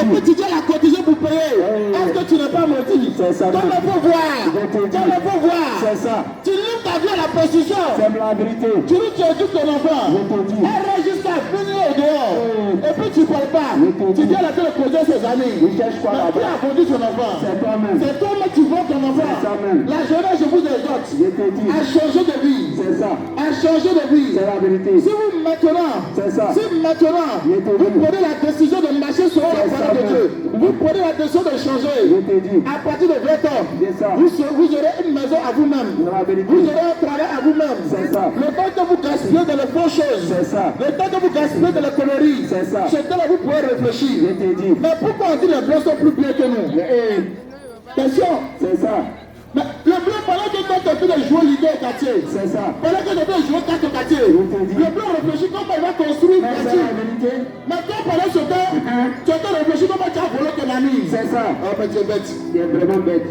Et puis tu dois la cotiser pour payer. Est-ce que tu n'es pas maudit? C'est ça. Comme il faut voir. Comme il faut voir. C'est ça. Tu livres ta vie à la prostitution. C'est la vérité. Tu dis tu éduques ton enfant. Je te dis. Elle reste jusqu'à finir au dehors. Et puis tu ne parles pas. Tu dis à la télé poser ses amis. Il cherche quoi Mais qui a vendu ton enfant? C'est toi-même. C'est toi-même qui vends ton enfant. C'est ça même. La jeunesse, je vous exhorte Je te dis. à changer de vie. C'est ça. À changer de vie. C'est la vérité. Si vous maintenant, C'est ça. si maintenant, vous prenez la décision de marcher sur la parole de Dieu, vous prenez la décision de changer, Je te dis. à partir de 20 ans, C'est ça. vous aurez une maison à vous-même. C'est la vérité. Vous aurez un travail à vous-même. C'est ça. Le temps que vous gaspillez dans les fausses choses, C'est ça. le temps que vous gaspillez dans les conneries, C'est ça. ce temps-là vous pouvez réfléchir. Je te dis. Mais pourquoi on dit les blancs sont plus bien que nous? Attention. C'est ça. Mais le blanc, pendant que toi tu es de jouer l'idée au quartier, C'est ça. pendant que tu es jouer carte au quartier, Je te dis. le blanc réfléchit comment il va construire le Mais c'est quartier. la vérité. Mais toi, pendant ce temps, tu es réfléchi comment tu as volé ton ami. C'est ça. Oh, mais tu es bête. Tu es vraiment bête.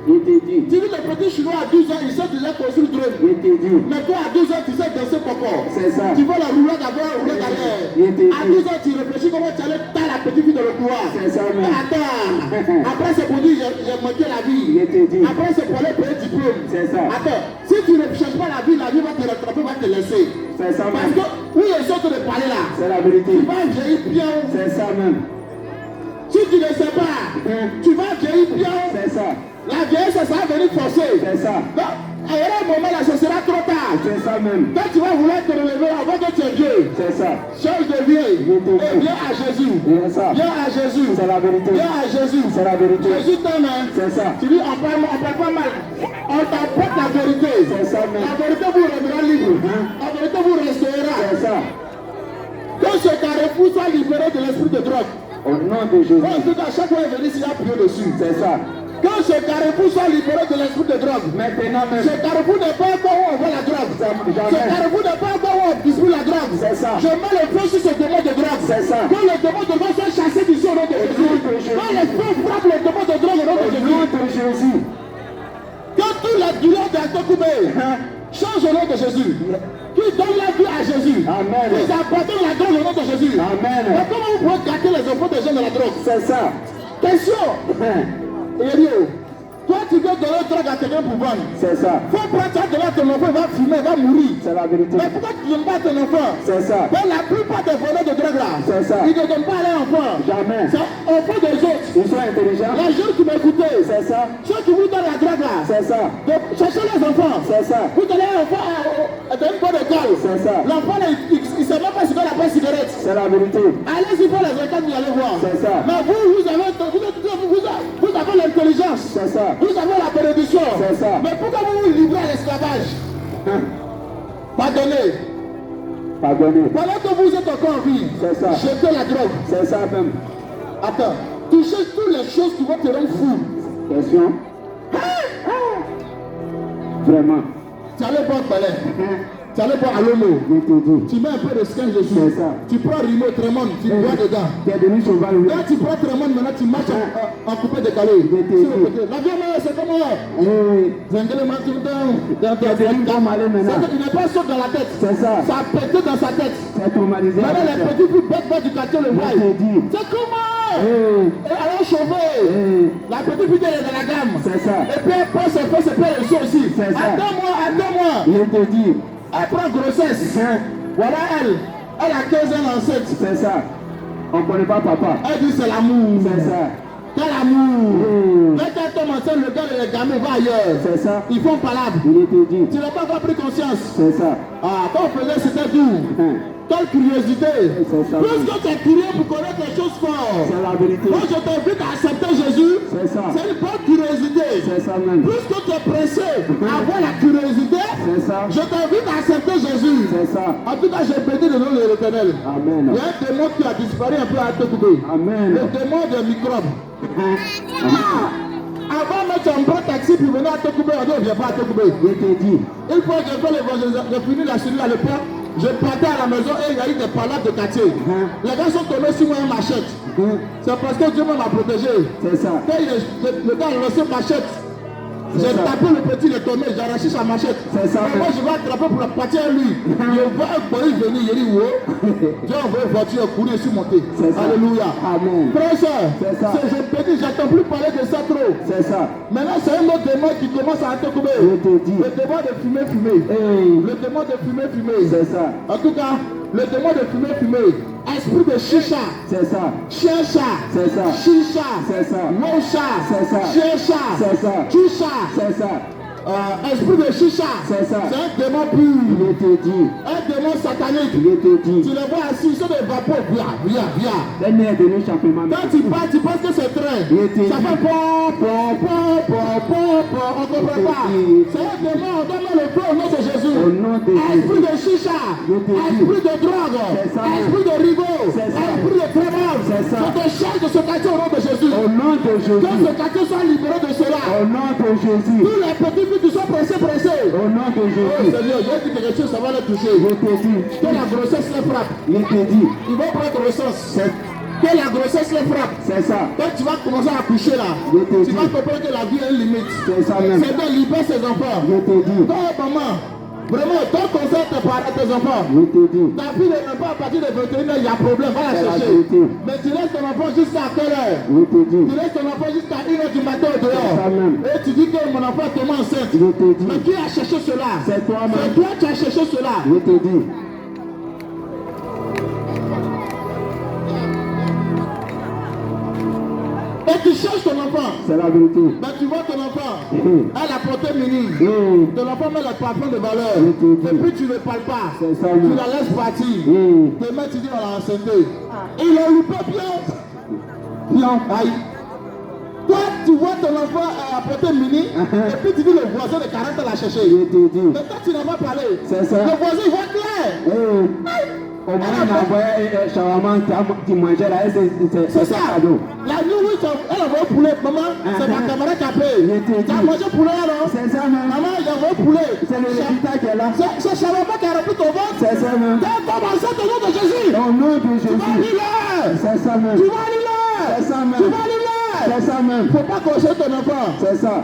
Je te dis. Tu dis le petit chinois à 12 ans, il sait déjà construire drone. Je te dis. Mais toi, à 12 ans, tu sais danser pourquoi. C'est ça. Tu vois la roulade avant, la roulade arrière. Je te dis. À 12 ans, tu réfléchis comment tu allais tailler la petite fille dans le couloir. C'est ça même. Mais attends, après c'est pour dire j'ai manqué la vie. Je te dis. Après c'est pour aller payer le diplôme. C'est ça. Attends, si tu ne cherches pas la vie va te rattraper, va te laisser. C'est ça Parce même. que, où ils sont de parler là, C'est la vérité. tu vas vieillir bien. C'est ça même. Si tu ne sais pas, tu vas vieillir bien. C'est ça. La vieillesse, ça va venir forcer. C'est ça. Donc, à un moment là, ce sera trop tard. C'est ça même. Quand tu vas vouloir te relever avant que tu es vieux, C'est ça. change de vie et viens à Jésus. C'est ça. Viens à Jésus. C'est la vérité. Viens à Jésus. C'est la vérité. Jésus t'aime. Hein. C'est ça. Tu dis, on parle pas mal. On t'apporte la vérité. C'est ça même. La vérité vous rendra libre. La vérité vous restaurera. C'est ça. Que ce carrefour soit libéré de l'esprit de drogue. Au nom de Jésus. Moi, je dis qu'à chaque fois il venu, il y a prié dessus. C'est ça. Que ce carrefour soit libéré de l'esprit de drogue. Maintenant même. Ce carrefour n'est pas encore où on voit la drogue. Ce carrefour n'est pas encore où on distribue la drogue. C'est ça. Je mets le feu sur ce démon de drogue. C'est ça. Que le démon de drogue soit chassé d'ici au nom de Jésus. Que le feu frappe le démon de drogue au nom de Au nom Jésus. de Jésus. Que toute la douleur d'Atokoubé change au nom de Jésus. Qui donne la vie à Jésus. Amen. Qui abandonne la drogue au nom de Jésus. Amen. Mais comment vous pouvez gâter les enfants des gens de la drogue? C'est ça. Question. Erio, toi tu veux donner drogue à quelqu'un pour vendre. C'est ça. Faut prendre ça de là, ton enfant va fumer, va mourir. C'est la vérité. Mais pourquoi tu ne donnes pas ton enfant? C'est ça. Mais la plupart des vendeurs de drogue là, C'est ça. ils ne donnent pas à leur enfant. Jamais. C'est enfant des autres. Ils sont intelligents. Les jeunes qui m'écoutaient, C'est ça. ceux qui vous donnent la drogue là, C'est ça. donc cherchez les enfants. C'est ça. Vous donnez un enfant dans une bonne école. C'est ça. L'enfant là, il ne sait même pas ce qu'on appelle cigarette. C'est la vérité. Allez-y pour les écoles, vous allez voir. C'est ça. Mais vous avez l'intelligence. C'est ça. Vous avez la bénédiction. C'est ça. Mais pourquoi vous vous livrez à l'esclavage? Pardonnez. Pardonnez. Pendant que vous êtes encore en vie, C'est ça. jetez la drogue. C'est ça même. Attends, touchez toutes les choses qui vont te rendre fou. Question. Vraiment. Tu allais boire palais. Tu allais boire à l'homo. Je te dis. Tu mets un peu de skin dessus. C'est ça. Tu prends Rimo, Tremont, tu bois dedans. Tu es devenu sauvage. Quand tu prends Tremont, maintenant tu marches en coupé décalé. L'avion, c'est comment? Zengele Matoudan. Tu es devenu bon malin maintenant. Il n'est pas saut dans la tête. C'est ça. Ça a pété dans sa tête. C'est traumatisé. Maintenant, les petits filles bêtes du quartier le voient. Je te dis. C'est comment? Hey. Et alors chauffé. Hey. La petite fille elle est dans la gamme. C'est ça. Et puis elle prend ses fesses et puis elle saut aussi. C'est ça. Attends-moi. Je te dis. Elle prend grossesse. Voilà elle. Elle a 15 ans enceinte. C'est ça. On ne connaît pas papa. Elle dit c'est l'amour. C'est ça. Quel amour. Hey. Quand elle tombe enceinte, le gars et les gamins vont ailleurs. C'est ça. Ils font palabre. Je te dis. Tu n'as pas encore pris conscience. C'est ça. Ah, quand on faisait c'était doux. Quelle curiosité. C'est ça. Plus que tu es curieux pour connaître les choses fortes. C'est la vérité. Moi je t'invite à accepter Jésus. C'est ça. C'est une bonne curiosité. C'est ça même. Plus que tu es pressé à avoir la curiosité, C'est ça. je t'invite à accepter Jésus. C'est ça. En tout cas, j'ai béni le nom de l'Éternel. Amen. Il y a un démon qui a disparu un peu à Tokoubé. Amen. Le démon des microbes. Avant de mettre un bon taxi pour venir à Tokoubé, on dit on ne vient pas à Tokoubé. Je te dis. Une fois que j'ai fait l'évangélisation, j'ai fini la cellule à l'époque, je partais à la maison et il y a eu des palades de quartier. Les gars sont tombés sur moi une machette. C'est parce que Dieu m'a protégé. C'est ça. Quand le gars a lancé machette, J'ai tapé le petit, il est tombé, j'ai arraché sa machette. C'est ça. Moi, je vais attraper pour la partir à lui. Je vois un boy venir, il dit, wow. J'ai envoyé une voiture, courir sur monter. Alléluia. Amen. Frère et soeur, C'est ça. je te dis, j'entends plus parler de ça trop. C'est ça. Maintenant, c'est un autre démon qui commence à te couper. Je te dis. Le démon de fumer. Hey. Le démon de fumer. C'est ça. En tout cas, le démon de fumer. Esprit de chicha. C'est ça. Chicha. C'est ça. Chicha. C'est ça. Mocha. C'est ça. Chicha. C'est ça. Chicha. C'est ça. Esprit de chicha. C'est ça. C'est un démon pur. Je te dis. Un démon satanique. Je te dis. Tu les vois assis, ils sont des vapeurs. Viens. L'ennemi est venu simplement. Quand tu pars, tu penses que c'est train. Je te Ça dis. fait on ne comprend pas. C'est un démon, on donne le feu au nom de Jésus. Au nom de Esprit Jésus. de chicha. Je te dis. Esprit de drogue. C'est ça. Esprit de rigot. C'est ça. Esprit de travail. C'est ça. Je te charge de ce quartier au nom de Jésus. Au nom de Que Jésus. ce quartier soit libéré de cela. Au nom de Jésus. Tous les petits filles qui sont pressés. Au nom de Oh Jésus. Seigneur, j'ai dit quelque chose, ça va les toucher. Je te dis. Que la grossesse les frappe. Je te dis. Ils vont prendre grossesse. C'est Que la grossesse les frappe. c'est ça. Quand tu vas commencer à accoucher là, Je te tu dis. vas comprendre que la vie a une limite. C'est ça même. C'est de libérer ses enfants. Je te dis. Non, maman, vraiment, ton conseil te parle à tes enfants. Je te dis. Ta fille n'est pas à partir de 21 ans, il y a problème, va la C'est la chercher. vérité. Mais tu laisses ton enfant jusqu'à quelle heure? Je te dis. Tu laisses ton enfant jusqu'à 1h du matin au C'est ça dehors. même. Et tu dis que mon enfant est tellement enceinte. Je te dis. Mais qui a cherché cela? C'est toi-même. C'est toi qui as cherché cela. Je te dis. Et tu cherches ton enfant. C'est la vérité. Mais tu vois ton enfant, Mhm. elle a porté mini. Mhm. Ton enfant met le parfum de valeur. Je te dis. Et puis tu ne parles pas. C'est ça, Tu oui. la laisses partir. Mhm. Demain tu dis on l'a enceinté. Il a loupé bien. Bien. Aïe. Toi, tu vois ton enfant à porter mini. Et puis tu dis le voisin de 40 l'a cherché. Je te dis. Mais toi tu n'as pas parlé. C'est ça. Le voisin il voit clair. Au moins, on a envoyé shawarma qui mangeait là, et C'est ça. cadeau. La nuit où elle a envoyé poulet, maman, c'est ma camarade qui a payé. Je te Tu as dis. mangé poulet non? C'est ça même. Maman, il a envoyé poulet. C'est le résultat qui est là. C'est Shawarma qui a rempli ton ventre. C'est ça même. T'as commencé au nom de Jésus. Au nom de Tu vas Jésus. l'hiver. C'est ça même. Tu vas l'hiver. C'est ça Tu même. vas l'hiver. C'est ça même. Faut pas cocher ton enfant. C'est ça.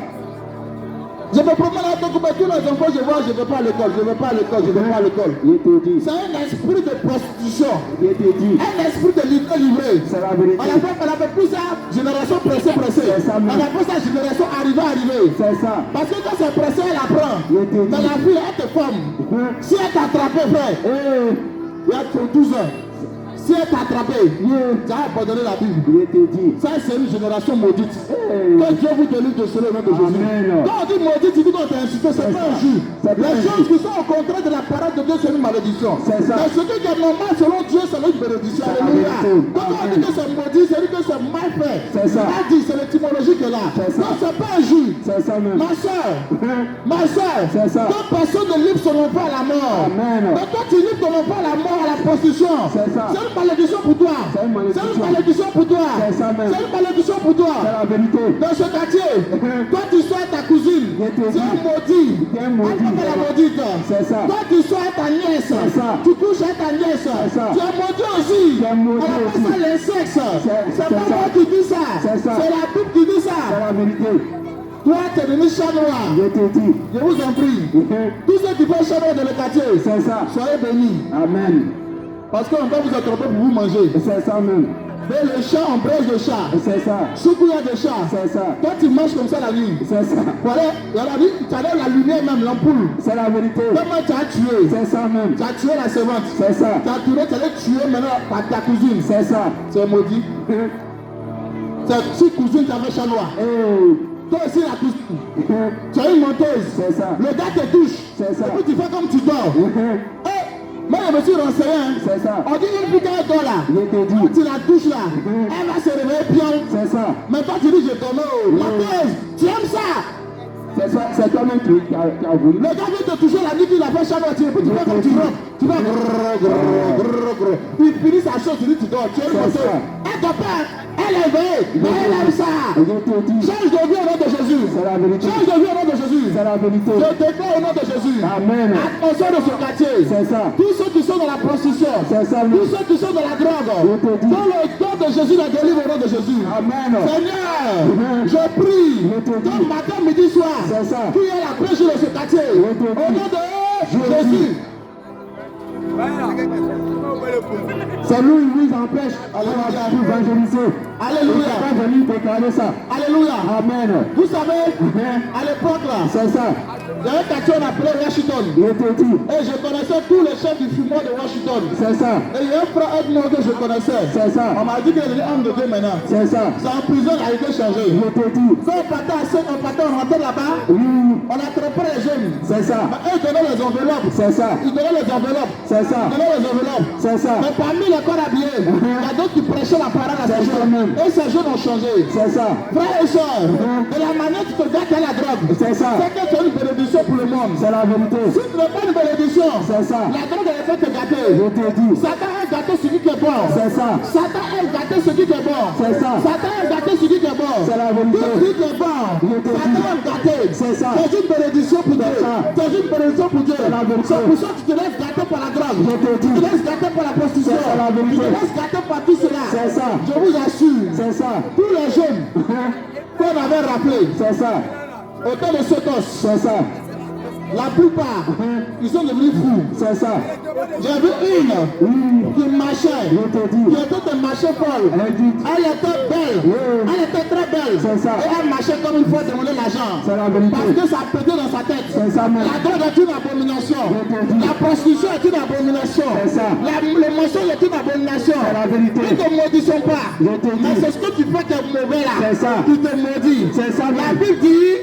Je me promène à tous les enfants, je vois, je ne vais pas à l'école, je ne vais pas à l'école, je ne vais pas à l'école. Je te dis. C'est un esprit de prostitution. Je te dis. Un esprit de livré. C'est la vérité. On appelle plus ça génération pressée. C'est ça même. On appelle ça génération arrivée. C'est ça. Parce que quand c'est pressé, elle apprend. Je te dis. Mais la fille, elle te forme. Si elle t'a attrapé, frère, il y a 12 ans. Si elle t'a attrapé, tu as abandonné la Bible. Je te dis. Ça, c'est une génération maudite. Hey. Que Dieu vous délivre de cela au nom de Jésus. Amen. Quand on dit maudite, tu dis qu'on t'a insulté, c'est pas un jus. C'est pas Les un choses jus. qui sont au contraire de la parole de Dieu, c'est une malédiction. C'est ça. Mais ce qui est normal selon Dieu, c'est une bénédiction. C'est la Alléluia. vérité. Quand on dit que c'est maudit, c'est que c'est mal fait. C'est ça. On dit, c'est l'étymologie qui est là. C'est ça. Non, c'est pas un jus. C'est ça même. Ma soeur, C'est ça. quand personne ne livre son enfant à la mort, Amen. mais toi tu livres ton enfant à la mort, à la prostitution, C'est ça. c'est une malédiction pour toi. C'est une malédiction. C'est une malédiction pour toi. C'est ça même. C'est une malédiction pour toi. C'est la vérité. Dans ce quartier, toi tu sois ta cousine, Je te c'est dis. un maudit. C'est un maudit. Apporte la maudite. C'est ça. Toi tu sois ta nièce, C'est ça. tu couches avec ta nièce, C'est ça. tu es maudit aussi. Tu es maudit On appelle aussi. ça l'insexe. C'est c'est pas ça. moi qui dis ça. C'est ça. C'est la Bible qui dit C'est ça. la vérité. Toi tu es devenu chat noir. Je te dis. Je vous en prie. Tous ceux qui font chat noir dans le quartier, C'est ça. soyez bénis. Amen. Parce qu'on va vous attraper pour vous manger. C'est ça même. Mais le chat, on presse le chat. C'est ça. Soukou, il y a des chats. C'est ça. Toi, tu marches comme ça la nuit. C'est ça. Voilà, il y a la nuit, tu as la lumière même, l'ampoule. C'est la vérité. Comment tu as tué? C'est ça même. Tu as tué la servante. C'est ça. Tu as tué, tu allais tuer maintenant ta cousine. C'est ça. C'est maudit. C'est si cousine, tu avais chat noir. Hey. Toi aussi, la cousine. Tu as une menteuse. C'est ça. Le gars te touche. C'est ça. Et puis tu fais comme tu dors. Moi, je me suis renseigné. Hein. C'est ça. On dit une fille qui dort là. Je te Quand dis. tu la touches là, elle va se réveiller bien. C'est ça. Mais toi, tu dis, je dormais au menteuse. Tu aimes ça? C'est ça. C'est toi-même qui a voulu. Le gars vient te toucher la nuit, il a fait chat noir, tu fais comme tu rentres. Tu vas grrr. Il finit sa chose, tu dis, tu dors. Tu es une C'est menteuse. ça. Elle peur, elle est vraie, mais elle aime ça. Je te dis, Change de vie au nom de Jésus. c'est la vérité. Change de vie au nom de Jésus. C'est la vérité. Je déclare au nom de Jésus. Amen. Attention de ce quartier. C'est ça. Tous ceux qui sont dans la prostitution, C'est ça. tous ceux qui sont dans la drogue, Je te dis. dans le nom de Jésus, la délivre au nom de Jésus. Amen. Seigneur, Amen. je prie, Je te dis. comme matin, midi, soir, C'est ça. qu'il y ait la prêche de ce quartier. Je te Au dis. nom de Je te Jésus. C'est lui, il nous empêche d'évangéliser. Alléluia. Il n'est pas venu déclarer ça. Alléluia. Amen. Vous savez, Amen. à l'époque là, C'est ça. il y avait un quartier on appelait Washington. Je te dis. Et je connaissais tous les chefs du fumoir de Washington. C'est ça. Et il y a un frère Edmond que je connaissais. C'est ça. On m'a dit qu'il est homme de Dieu maintenant. C'est ça. C'est en prison, il a été changé. Je te dis. Quand on partait à 5, on rentrait là-bas, Oui. on attrapait les jeunes. C'est ça. Mais eux, ils donnaient les enveloppes. C'est ça. Ils donnaient les enveloppes. C'est ça. Ils donnaient les enveloppes. C'est ça. Mais parmi les corps habillés, il y a d'autres qui prêchaient la parole à ces C'est ça jeunes. même. Et ces jeunes ont changé. C'est ça. Frères et sœurs, de la manière que tu te gâtes à la drogue, C'est ça. c'est que tu as une bénédiction pour le monde. C'est la vérité. Si tu n'as pas une bénédiction, C'est ça. la drogue elle fait te gâter. Je te dis. Satan aime gâter celui qui est bon. C'est ça. Satan aime gâter celui qui est bon. C'est ça. Satan aime gâter celui qui est bon. C'est la vérité. Tout celui qui est bon, Je te Satan dis. aime gâter. C'est ça. C'est une bénédiction pour Dieu. ça. C'est une bénédiction pour Dieu. C'est la vérité. C'est pour ça que tu te laisses gâter par la drogue. Je te Tu dis. te laisses gâter par la prostitution. C'est la vérité. Tu te laisses gâter par tout cela. C'est ça. Je vous assure, C'est ça. tous les jeunes qu'on avait rappelés C'est ça. au temps de Sotos, C'est ça. la plupart, ils sont devenus fous. C'est ça. J'ai vu une qui marchait, Je te qui dis. était de marcher folle. Elle dit. Elle était belle, Oui. elle était très belle. C'est ça. Et elle marchait comme une fois demander l'argent. C'est la vérité. Parce que ça pétait dans sa tête. C'est ça même. La drogue est une abomination. Je te dis. La prostitution est une abomination. C'est ça. Le mensonge est une abomination. C'est la vérité. Ils ne te maudissent pas. Je te dis. Mais c'est ce que tu fais qui est mauvais là. C'est ça. Qui te maudit. C'est ça La même. Bible dit,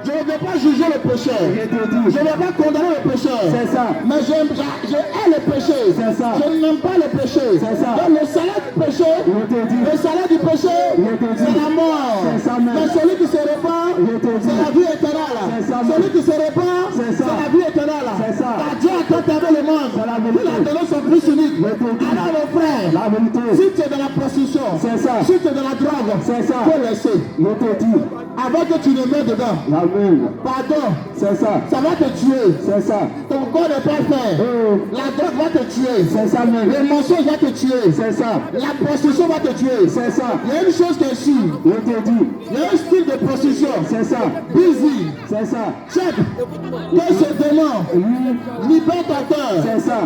je ne vais pas juger le pécheur. Je te dis. Je ne vais pas condamner le pécheur. C'est ça. Mais je hais le péché. C'est ça. Je n'aime pas le péché. C'est ça. Donc le salaire du péché, Je te dis. le salaire du péché, Je te dis. c'est la mort. C'est ça même. Mais celui qui se répand, Je te dis. c'est la vie éternelle. C'est ça même. Celui qui se répand, C'est ça. c'est la vie éternelle. C'est ça. Car Dieu a tant aimé le monde. C'est la vérité. Il a donné son fils unique. Je te dis. Alors mon frère, La vérité. si tu es dans la prostitution, C'est ça. si tu es dans la drogue, C'est ça. faut laisser. Je te dis. Avant que tu ne mets dedans, Amen. pardon, C'est ça. ça va te tuer. C'est ça. Ton corps n'est pas fait. Oh. La drogue va te tuer. C'est ça même. Le mensonge va te tuer. C'est ça. La prostitution va te tuer. C'est ça. Il y a une chose qui est sûre. Je te dis. Il y a un style de prostitution. C'est ça. Busy. C'est ça. Check. Que ce démon Oui. libère ton cœur. C'est ça.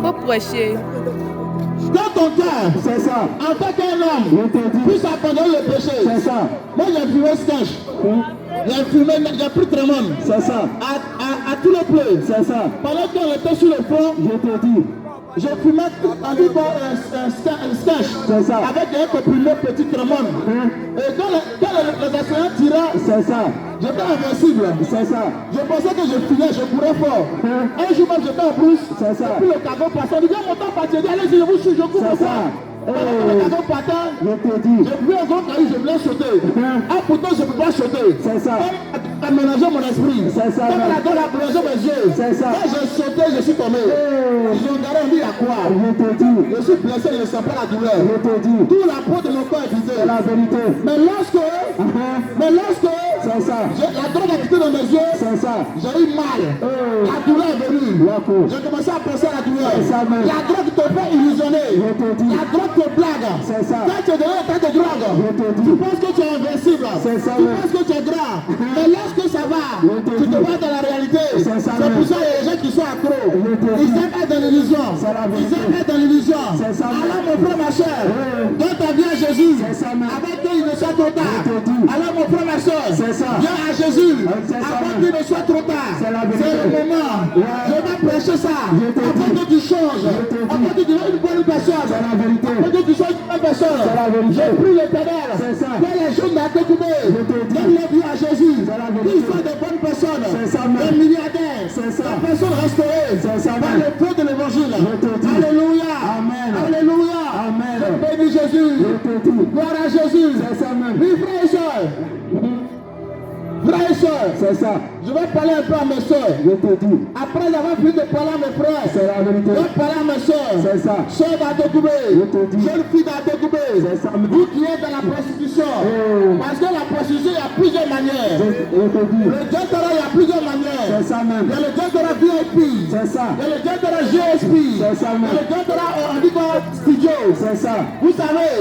Faut prêcher. Dans ton cœur, C'est ça. en tant qu'un homme, Je te dis. puisse abandonner le péché. C'est ça. Moi, j'ai fumé sketch. J'ai fumé, j'ai pris Tremon. C'est ça. À tous les plaies. C'est ça. Pendant qu'on était sur le front, Je te dis. je fumais un sketch. C'est ça. Avec un comprimé petit Tremon. Et quand les enseignants tiraient, C'est ça. j'étais invincible. C'est ça. Je pensais que je filais, je courais fort. Un jour même, j'étais en brousse. C'est ça. Et puis le cargo passait. On dit, viens, mon temps parti. Je dis, allez, je vous suis, je cours C'est ça. ça. Pendant que le cargo partait, Je te dis. j'ai pris un gros caillou, je voulais sauter. Ah, pourtant, je ne peux pas sauter. C'est ça. Comme a mélangé mon esprit. C'est ça, Comme ouais. la donne a mélangé mes yeux. C'est ça. Quand j'ai sauté, je suis tombé. Ils ont regardé, on dit, à quoi? Je te dis. Je suis blessé, je ne sens pas la douleur. Je te dis. Tout la peau de mon corps est visée. C'est la vérité. Mais lorsque C'est ça. la drogue a quitté dans mes yeux, C'est ça. j'ai eu mal. La douleur est venue. D'accord. J'ai commencé à penser à la douleur. C'est ça même. La drogue te fait illusionner. Je te dis. La drogue te blague. C'est ça. Quand tu es dans l'état de drogue, Je te dis. tu penses que tu es invincible. C'est ça Tu même. penses que tu es grand. Mais lorsque ça va, Je te tu te dis. vois dans la réalité. C'est ça C'est même. pour ça qu'il y a des gens qui sont accros. Je te Ils dis. aiment être dans l'illusion. C'est la Ils vérité. aiment être dans l'illusion. C'est ça même. Alors mon frère, ma soeur, Oui. donne ta vie à Jésus. C'est ça même. Avant qu'il ne soit trop tard. Je te dis. Alors mon frère, ma soeur, C'est ça. viens à Jésus. C'est ça Avant même. qu'il ne soit trop tard. C'est la vérité. C'est le moment. Ouais. Je vais prêcher ça. Je te Avant dis. que tu changes. Je te dis. Avant que tu deviennes une bonne personne. C'est la vérité. Avant que tu sois une bonne personne. C'est la vérité. Je prie l'Éternel. C'est ça. Que les jeunes n'a pas coupé. Je te dis. Donne leur vie à Jésus. C'est la vérité. Qu'ils soient de bonnes personnes. C'est ça même. Des milliardaires. C'est ça. Des personnes restaurées. C'est ça Par même. le feu de l'évangile. Je te dis. Alléluia. Amen. Alléluia. Amen. Je bénis Jésus. Je te dis. Gloire à Jésus. C'est ça même. Oui, frères et sœurs. Frères et sœurs. C'est ça. Je vais parler un peu à mes soeurs. Je te dis. Après avoir fini de parler à mes frères, C'est la vérité. je vais parler à mes soeurs. C'est ça. Soeurs d'Adogoubé, Je te dis. jeune fille d'Adogoubé, C'est ça. vous qui êtes dans la prostitution. Parce que la prostitution, il y a plusieurs manières. Je te dis. Le gentleman, il y a plusieurs manières. C'est ça même. Il y a le gentleman VIP. C'est ça. Il y a le gentleman GSP. C'est ça Il y a même. le gentleman, on dit quoi, studio. C'est ça. Vous savez,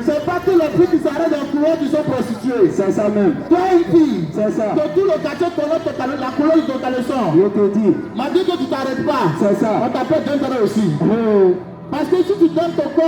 c'est pas tous les filles qui s'arrêtent dans le couloir qui sont prostituées. C'est ça même. Toi, une fille, C'est ça. de tout le quartier connaît la couleur de ton caleçon. Je te dis. M'a dit que tu t'arrêtes pas. C'est ça. On t'appelle gentleman aussi. Parce que si tu donnes ton corps